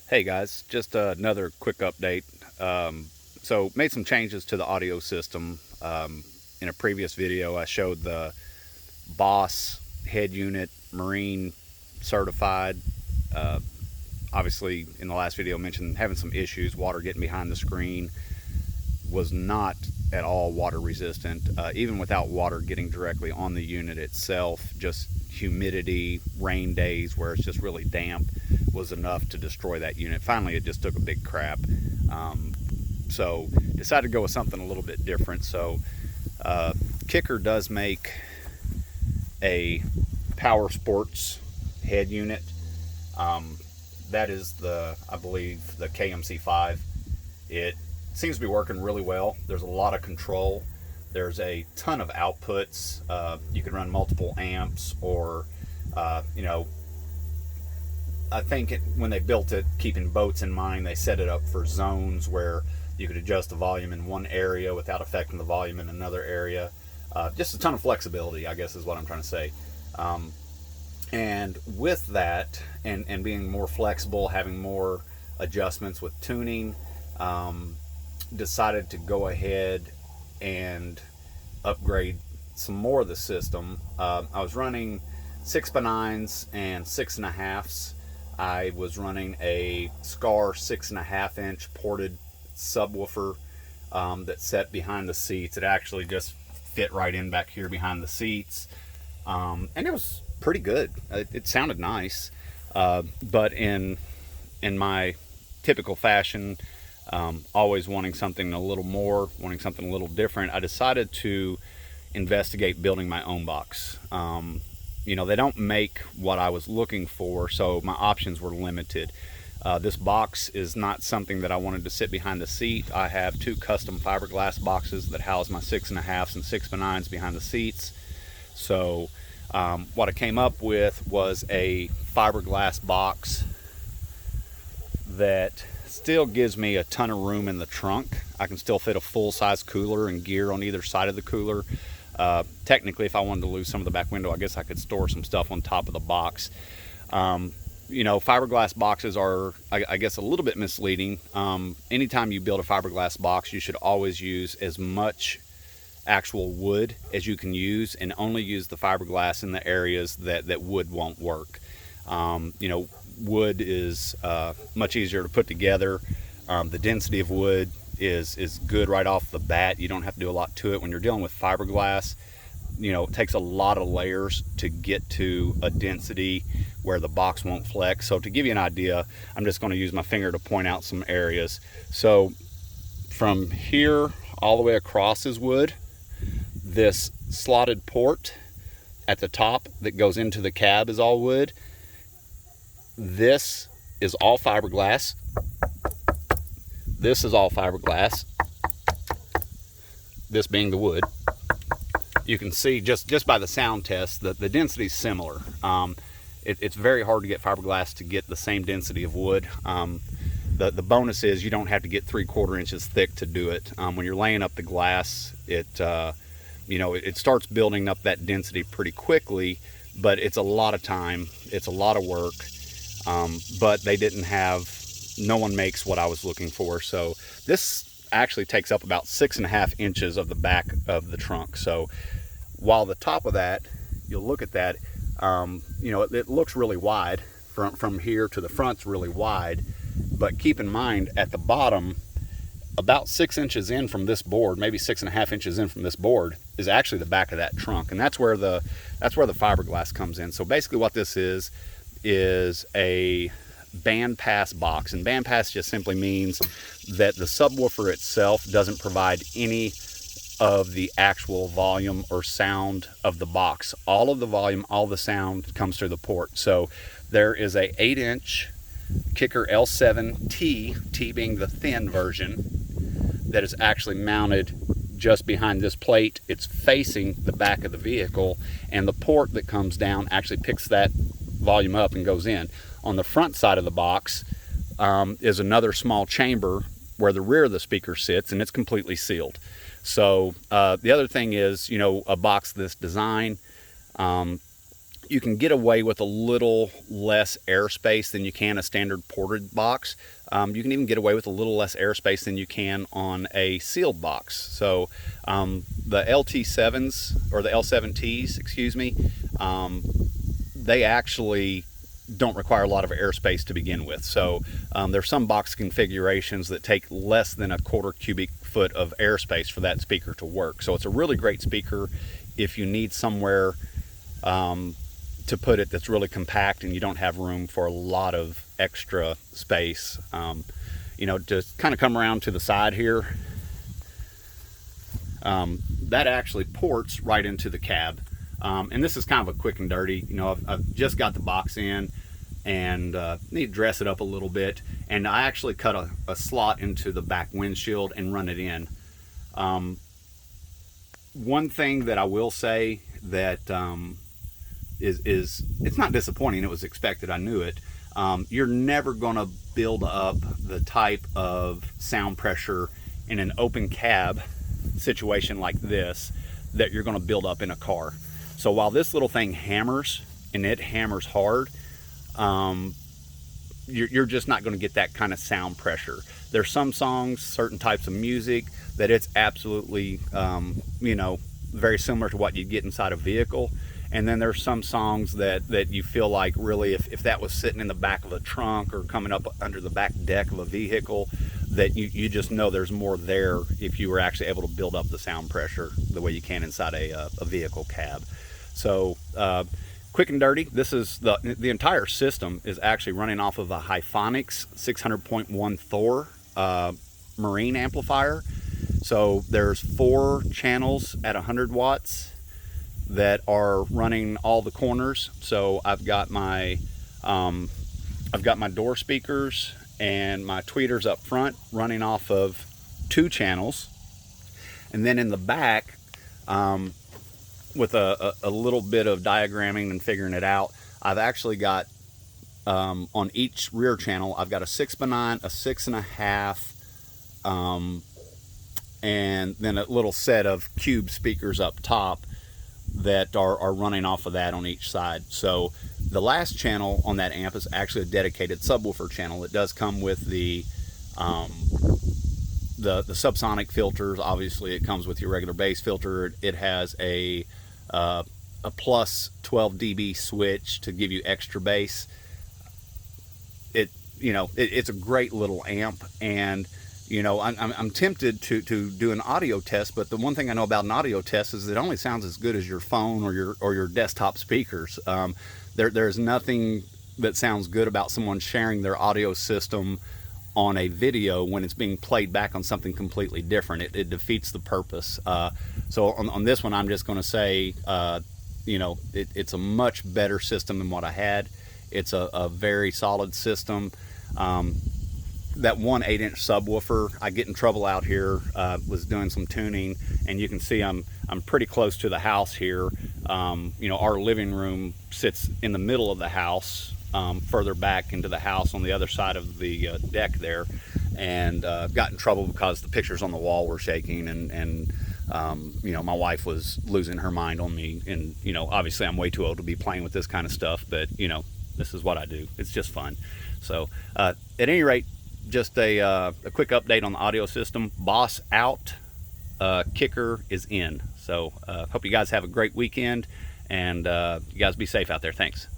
Hey guys, just another quick update. So made some changes to the audio system. In a previous video I showed the Boss head unit marine certified. Uh, Obviously in the last video I mentioned having some issues, water getting behind the screen. Was not at all water resistant, even without water getting directly on the unit itself. Just humidity, rain days where it's just really damp was enough to destroy that unit. Finally it just took a big crap, so decided to go with something a little bit different. So Kicker does make a Power Sports head unit. That is I believe the KMC5. It seems to be working really well. There's a lot of control. There's a ton of outputs. You can run multiple amps, or I think when they built it, keeping boats in mind, they set it up for zones where you could adjust the volume in one area without affecting the volume in another area. Just a ton of flexibility, I guess is what I'm trying to say. And with that, and being more flexible, having more adjustments with tuning, decided to go ahead and upgrade some more of the system. I was running 6x9s and 6.5s. I was running a Scar 6.5 inch ported subwoofer that set behind the seats. It actually just fit right in back here behind the seats, and it was pretty good. It sounded nice, but in my typical fashion, always wanting something a little more, wanting something a little different, I decided to investigate building my own box. They don't make what I was looking for, so my options were limited. This box is not something that I wanted to sit behind the seat. I have two custom fiberglass boxes that house my 6.5s and 6x9s behind the seats. So what I came up with was a fiberglass box that still gives me a ton of room in the trunk. I can still fit a full-size cooler and gear on either side of the cooler. Technically, if I wanted to lose some of the back window, I guess I could store some stuff on top of the box. Fiberglass boxes are, I guess, a little bit misleading. Anytime you build a fiberglass box, you should always use as much actual wood as you can use, and only use the fiberglass in the areas that wood won't work. Wood is much easier to put together. The density of wood is good right off the bat. You don't have to do a lot to it. When you're dealing with fiberglass, it takes a lot of layers to get to a density where the box won't flex. So to give you an idea, I'm just going to use my finger to point out some areas. So from here all the way across is wood. This slotted port at the top that goes into the cab is all wood. This is all fiberglass. This is all fiberglass. This being the wood. You can see just by the sound test that the density is similar. It's very hard to get fiberglass to get the same density of wood. The bonus is you don't have to get 3/4 inches thick to do it. When you're laying up the glass, it starts building up that density pretty quickly, but it's a lot of time. It's a lot of work. But no one makes what I was looking for. So this actually takes up about 6.5 inches of the back of the trunk. So while the top of that, you'll look at that, it looks really wide. From here to the front's really wide, but keep in mind at the bottom, about 6 inches in from this board, maybe 6.5 inches in from this board, is actually the back of that trunk, and that's where the fiberglass comes in. So basically what this is a bandpass box, and bandpass just simply means that the subwoofer itself doesn't provide any of the actual volume or sound of the box. All of the volume, all the sound comes through the port. So there is a 8-inch Kicker L7T, T being the thin version, that is actually mounted just behind this plate. It's facing the back of the vehicle, and the port that comes down actually picks that volume up and goes in. On the front side of the box is another small chamber where the rear of the speaker sits, and it's completely sealed. So the other thing is, a box this design, you can get away with a little less airspace than you can a standard ported box. You can even get away with a little less airspace than you can on a sealed box. So the LT7s, or the L7Ts, excuse me, they actually don't require a lot of airspace to begin with. So there's some box configurations that take less than a quarter cubic foot of airspace for that speaker to work. So it's a really great speaker if you need somewhere to put it that's really compact and you don't have room for a lot of extra space. You know, just kind of come around to the side here. That actually ports right into the cab. And this is kind of a quick and dirty. You know, I've just got the box in and need to dress it up a little bit. And I actually cut a slot into the back windshield and run it in. One thing that I will say that is it's not disappointing. It was expected. I knew it. You're never going to build up the type of sound pressure in an open cab situation like this that you're going to build up in a car. So while this little thing hammers, and it hammers hard, you're just not going to get that kind of sound pressure. There's some songs, certain types of music, that it's absolutely, you know, very similar to what you get inside a vehicle. And then there's some songs that you feel like really if that was sitting in the back of a trunk or coming up under the back deck of a vehicle, that you just know there's more there if you were actually able to build up the sound pressure the way you can inside a vehicle cab. So quick and dirty, this is the entire system is actually running off of a Hyphonics 600.1 Thor marine amplifier. So there's 4 channels at 100 watts that are running all the corners. So I've got my door speakers and my tweeters up front running off of 2 channels, and then in the back, with a little bit of diagramming and figuring it out, I've actually got on each rear channel I've got a 6x9, a 6.5, and then a little set of cube speakers up top that are running off of that on each side. So the last channel on that amp is actually a dedicated subwoofer channel. It does come with the subsonic filters. Obviously it comes with your regular bass filter. It has a plus 12 dB switch to give you extra bass. It's a great little amp, and you know, I'm tempted to do an audio test, but the one thing I know about an audio test is it only sounds as good as your phone or your desktop speakers. There's nothing that sounds good about someone sharing their audio system on a video when it's being played back on something completely different. It defeats the purpose. So on this one, I'm just going to say, you know, it's a much better system than what I had. It's a very solid system. That one 8-inch subwoofer, I get in trouble out here, was doing some tuning, and you can see I'm pretty close to the house here. You know, our living room sits in the middle of the house, further back into the house on the other side of the deck there, and got in trouble because the pictures on the wall were shaking, and you know, my wife was losing her mind on me. And you know, obviously I'm way too old to be playing with this kind of stuff, but you know, this is what I do. It's just fun. So at any rate, just a quick update on the audio system. Boss out, kicker is in. So hope you guys have a great weekend, and you guys be safe out there. Thanks.